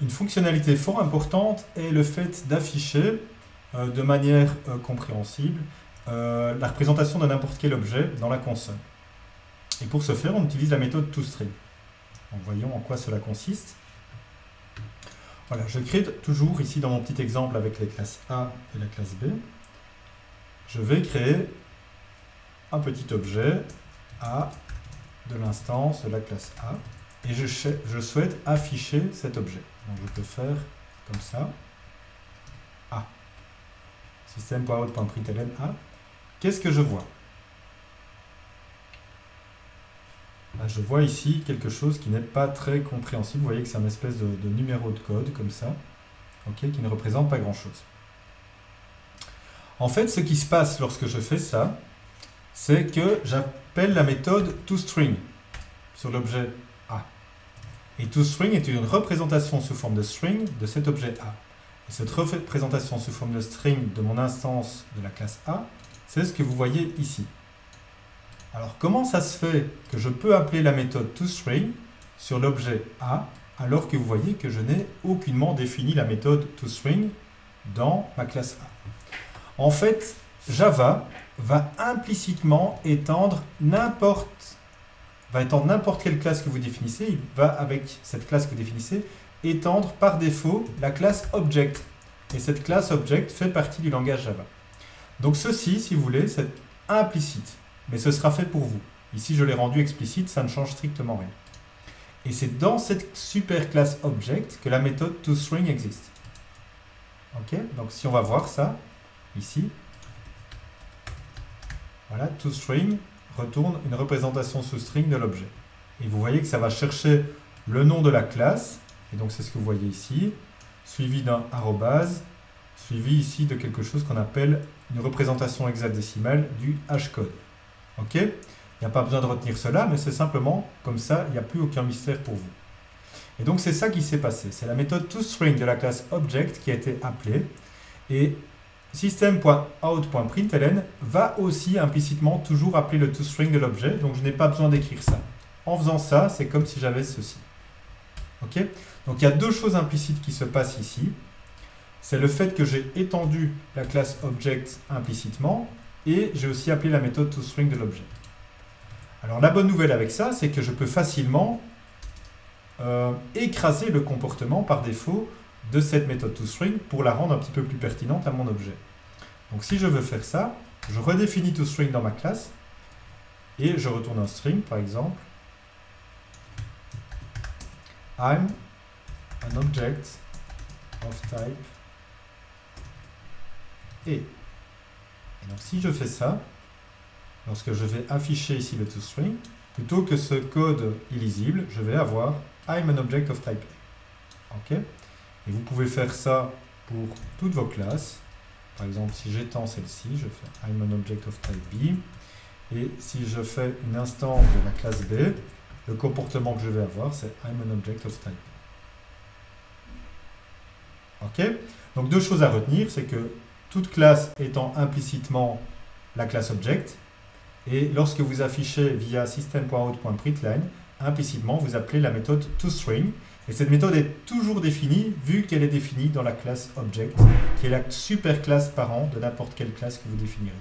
Une fonctionnalité fort importante est le fait d'afficher de manière compréhensible la représentation de n'importe quel objet dans la console. Et pour ce faire, on utilise la méthode toString. Donc, voyons en quoi cela consiste. Voilà, je crée toujours ici dans mon petit exemple avec les classes A et la classe B. Je vais créer un petit objet A de l'instance de la classe A et je souhaite afficher cet objet. Donc je peux faire comme ça. A. System.out.println A. Qu'est-ce que je vois? Là, je vois ici quelque chose qui n'est pas très compréhensible. Vous voyez que c'est un espèce de numéro de code comme ça, okay, qui ne représente pas grand-chose. En fait, ce qui se passe lorsque je fais ça, c'est que j'appelle la méthode toString sur l'objet A. Et toString est une représentation sous forme de string de cet objet A. Et cette représentation sous forme de string de mon instance de la classe A, c'est ce que vous voyez ici. Alors, comment ça se fait que je peux appeler la méthode toString sur l'objet A alors que vous voyez que je n'ai aucunement défini la méthode toString dans ma classe A? En fait, Java va implicitement étendre n'importe quelle classe que vous définissez. Il va, avec cette classe que vous définissez, étendre par défaut la classe Object. Et cette classe Object fait partie du langage Java. Donc ceci, si vous voulez, c'est implicite. Mais ce sera fait pour vous. Ici, je l'ai rendu explicite, ça ne change strictement rien. Et c'est dans cette super classe Object que la méthode toString existe. Ok? Donc si on va voir ça, ici, voilà, toString retourne une représentation sous string de l'objet. Et vous voyez que ça va chercher le nom de la classe, et donc c'est ce que vous voyez ici, suivi d'un arrobase, suivi ici de quelque chose qu'on appelle une représentation hexadécimale du hashcode. Ok? Il n'y a pas besoin de retenir cela, mais c'est simplement comme ça, il n'y a plus aucun mystère pour vous. Et donc c'est ça qui s'est passé. C'est la méthode toString de la classe Object qui a été appelée, et system.out.println va aussi implicitement toujours appeler le toString de l'objet, donc je n'ai pas besoin d'écrire ça. En faisant ça, c'est comme si j'avais ceci. Ok? Donc il y a deux choses implicites qui se passent ici. C'est le fait que j'ai étendu la classe Object implicitement, et j'ai aussi appelé la méthode toString de l'objet. Alors la bonne nouvelle avec ça, c'est que je peux facilement écraser le comportement par défaut de cette méthode toString pour la rendre un petit peu plus pertinente à mon objet. Donc si je veux faire ça, je redéfinis toString dans ma classe et je retourne un string, par exemple. I'm an object of type A. Et donc si je fais ça, lorsque je vais afficher ici le toString, plutôt que ce code illisible, je vais avoir I'm an object of type A. Ok? Et vous pouvez faire ça pour toutes vos classes. Par exemple, si j'étends celle-ci, je fais I'm an object of type B. Et si je fais une instance de la classe B, le comportement que je vais avoir, c'est I'm an object of type A. Ok? Donc deux choses à retenir, c'est que toute classe étant implicitement la classe Object, et lorsque vous affichez via system.out.println, implicitement, vous appelez la méthode toString. Et cette méthode est toujours définie, vu qu'elle est définie dans la classe Object, qui est la super classe parent de n'importe quelle classe que vous définirez.